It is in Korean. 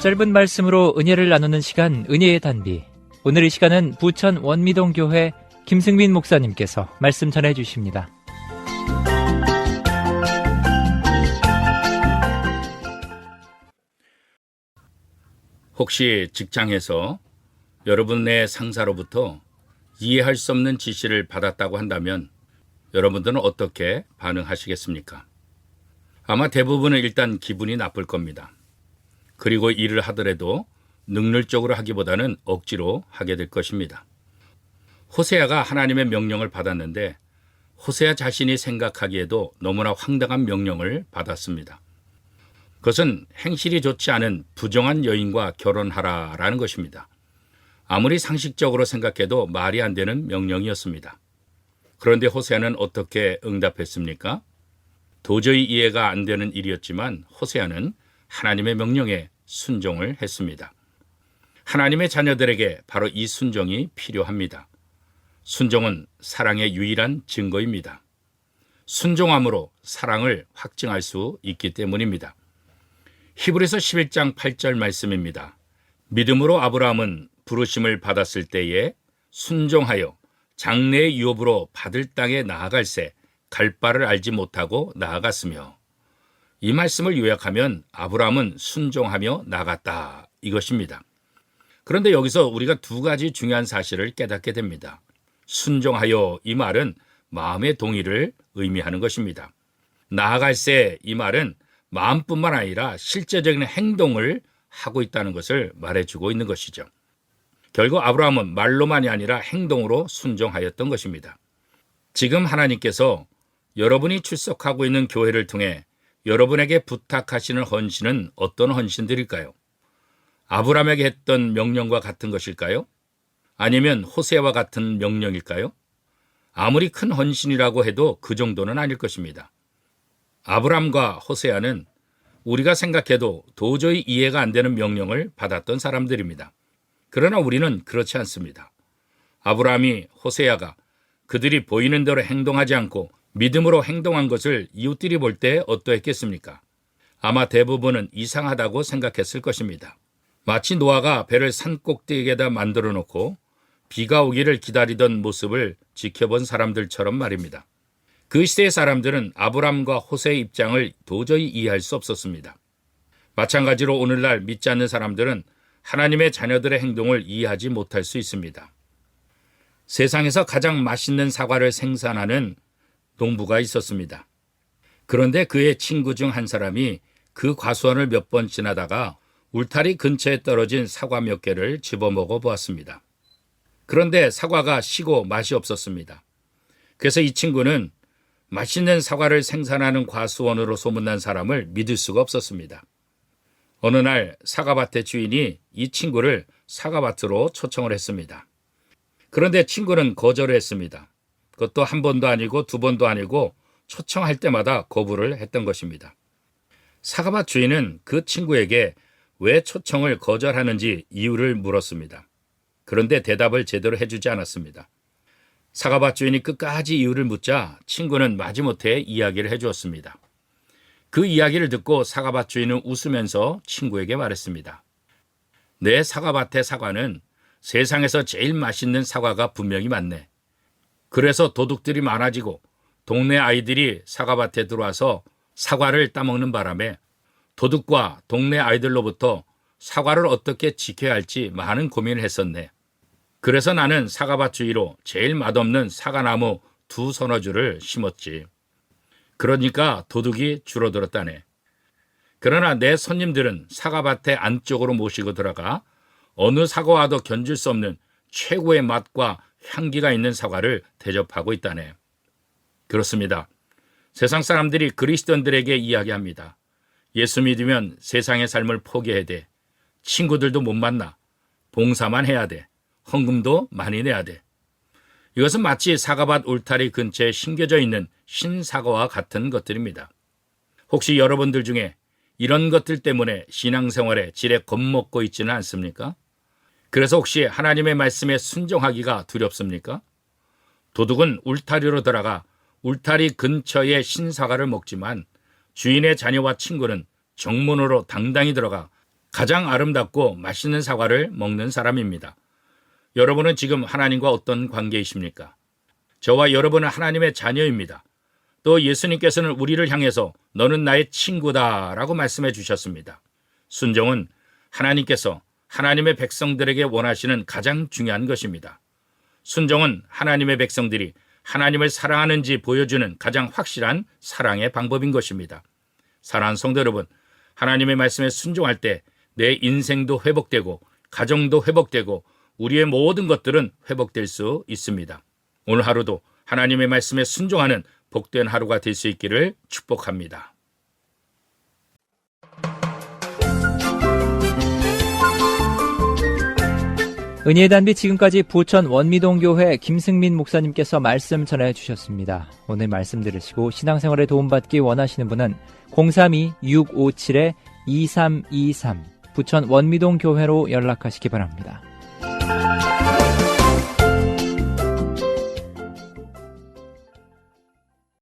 짧은 말씀으로 은혜를 나누는 시간, 은혜의 단비. 오늘 이 시간은 부천 원미동교회 김승민 목사님께서 말씀 전해주십니다. 혹시 직장에서 여러분의 상사로부터 이해할 수 없는 지시를 받았다고 한다면 여러분들은 어떻게 반응하시겠습니까? 아마 대부분은 일단 기분이 나쁠 겁니다. 그리고 일을 하더라도 능률적으로 하기보다는 억지로 하게 될 것입니다. 호세아가 하나님의 명령을 받았는데 호세아 자신이 생각하기에도 너무나 황당한 명령을 받았습니다. 그것은 행실이 좋지 않은 부정한 여인과 결혼하라라는 것입니다. 아무리 상식적으로 생각해도 말이 안 되는 명령이었습니다. 그런데 호세아는 어떻게 응답했습니까? 도저히 이해가 안 되는 일이었지만 호세아는 하나님의 명령에 순종을 했습니다. 하나님의 자녀들에게 바로 이 순종이 필요합니다. 순종은 사랑의 유일한 증거입니다. 순종함으로 사랑을 확증할 수 있기 때문입니다. 히브리서 11장 8절 말씀입니다. 믿음으로 아브라함은 부르심을 받았을 때에 순종하여 장래의 유업으로 받을 땅에 나아갈새 갈 바를 알지 못하고 나아갔으며, 이 말씀을 요약하면 아브라함은 순종하며 나갔다 이것입니다. 그런데 여기서 우리가 두 가지 중요한 사실을 깨닫게 됩니다. 순종하여 이 말은 마음의 동의를 의미하는 것입니다. 나아갈새 이 말은 마음뿐만 아니라 실제적인 행동을 하고 있다는 것을 말해주고 있는 것이죠. 결국 아브라함은 말로만이 아니라 행동으로 순종하였던 것입니다. 지금 하나님께서 여러분이 출석하고 있는 교회를 통해 여러분에게 부탁하시는 헌신은 어떤 헌신들일까요? 아브라함에게 했던 명령과 같은 것일까요? 아니면 호세아와 같은 명령일까요? 아무리 큰 헌신이라고 해도 그 정도는 아닐 것입니다. 아브라함과 호세아는 우리가 생각해도 도저히 이해가 안 되는 명령을 받았던 사람들입니다. 그러나 우리는 그렇지 않습니다. 아브라함이, 호세아가 그들이 보이는 대로 행동하지 않고 믿음으로 행동한 것을 이웃들이 볼 때 어떠했겠습니까? 아마 대부분은 이상하다고 생각했을 것입니다. 마치 노아가 배를 산 꼭대기에다 만들어 놓고 비가 오기를 기다리던 모습을 지켜본 사람들처럼 말입니다. 그 시대의 사람들은 아브라함과 호세의 입장을 도저히 이해할 수 없었습니다. 마찬가지로 오늘날 믿지 않는 사람들은 하나님의 자녀들의 행동을 이해하지 못할 수 있습니다. 세상에서 가장 맛있는 사과를 생산하는 농부가 있었습니다. 그런데 그의 친구 중 한 사람이 그 과수원을 몇 번 지나다가 울타리 근처에 떨어진 사과 몇 개를 집어먹어 보았습니다. 그런데 사과가 시고 맛이 없었습니다. 그래서 이 친구는 맛있는 사과를 생산하는 과수원으로 소문난 사람을 믿을 수가 없었습니다. 어느 날 사과밭의 주인이 이 친구를 사과밭으로 초청을 했습니다. 그런데 친구는 거절을 했습니다. 그것도 한 번도 아니고 두 번도 아니고 초청할 때마다 거부를 했던 것입니다. 사과밭 주인은 그 친구에게 왜 초청을 거절하는지 이유를 물었습니다. 그런데 대답을 제대로 해주지 않았습니다. 사과밭 주인이 끝까지 이유를 묻자 친구는 마지못해 이야기를 해주었습니다. 그 이야기를 듣고 사과밭 주인은 웃으면서 친구에게 말했습니다. 내 사과밭의 사과는 세상에서 제일 맛있는 사과가 분명히 많네. 그래서 도둑들이 많아지고 동네 아이들이 사과밭에 들어와서 사과를 따먹는 바람에 도둑과 동네 아이들로부터 사과를 어떻게 지켜야 할지 많은 고민을 했었네. 그래서 나는 사과밭 주위로 제일 맛없는 사과나무 2 주를 심었지. 그러니까 도둑이 줄어들었다네. 그러나 내 손님들은 사과밭의 안쪽으로 모시고 들어가 어느 사과와도 견줄 수 없는 최고의 맛과 향기가 있는 사과를 대접하고 있다네. 그렇습니다. 세상 사람들이 그리스도인들에게 이야기합니다. 예수 믿으면 세상의 삶을 포기해야 돼. 친구들도 못 만나. 봉사만 해야 돼. 헌금도 많이 내야 돼. 이것은 마치 사과밭 울타리 근처에 심겨져 있는 신사과와 같은 것들입니다. 혹시 여러분들 중에 이런 것들 때문에 신앙생활에 지레 겁먹고 있지는 않습니까? 그래서 혹시 하나님의 말씀에 순종하기가 두렵습니까? 도둑은 울타리로 들어가 울타리 근처의 신사과를 먹지만 주인의 자녀와 친구는 정문으로 당당히 들어가 가장 아름답고 맛있는 사과를 먹는 사람입니다. 여러분은 지금 하나님과 어떤 관계이십니까? 저와 여러분은 하나님의 자녀입니다. 또 예수님께서는 우리를 향해서 너는 나의 친구다 라고 말씀해 주셨습니다. 순종은 하나님께서 하나님의 백성들에게 원하시는 가장 중요한 것입니다. 순종은 하나님의 백성들이 하나님을 사랑하는지 보여주는 가장 확실한 사랑의 방법인 것입니다. 사랑하는 성도 여러분, 하나님의 말씀에 순종할 때 내 인생도 회복되고 가정도 회복되고 우리의 모든 것들은 회복될 수 있습니다. 오늘 하루도 하나님의 말씀에 순종하는 복된 하루가 될 수 있기를 축복합니다. 은혜의 단비 지금까지 부천 원미동교회 김승민 목사님께서 말씀 전해 주셨습니다. 오늘 말씀 들으시고 신앙생활에 도움받기 원하시는 분은 032-657-2323 부천 원미동교회로 연락하시기 바랍니다.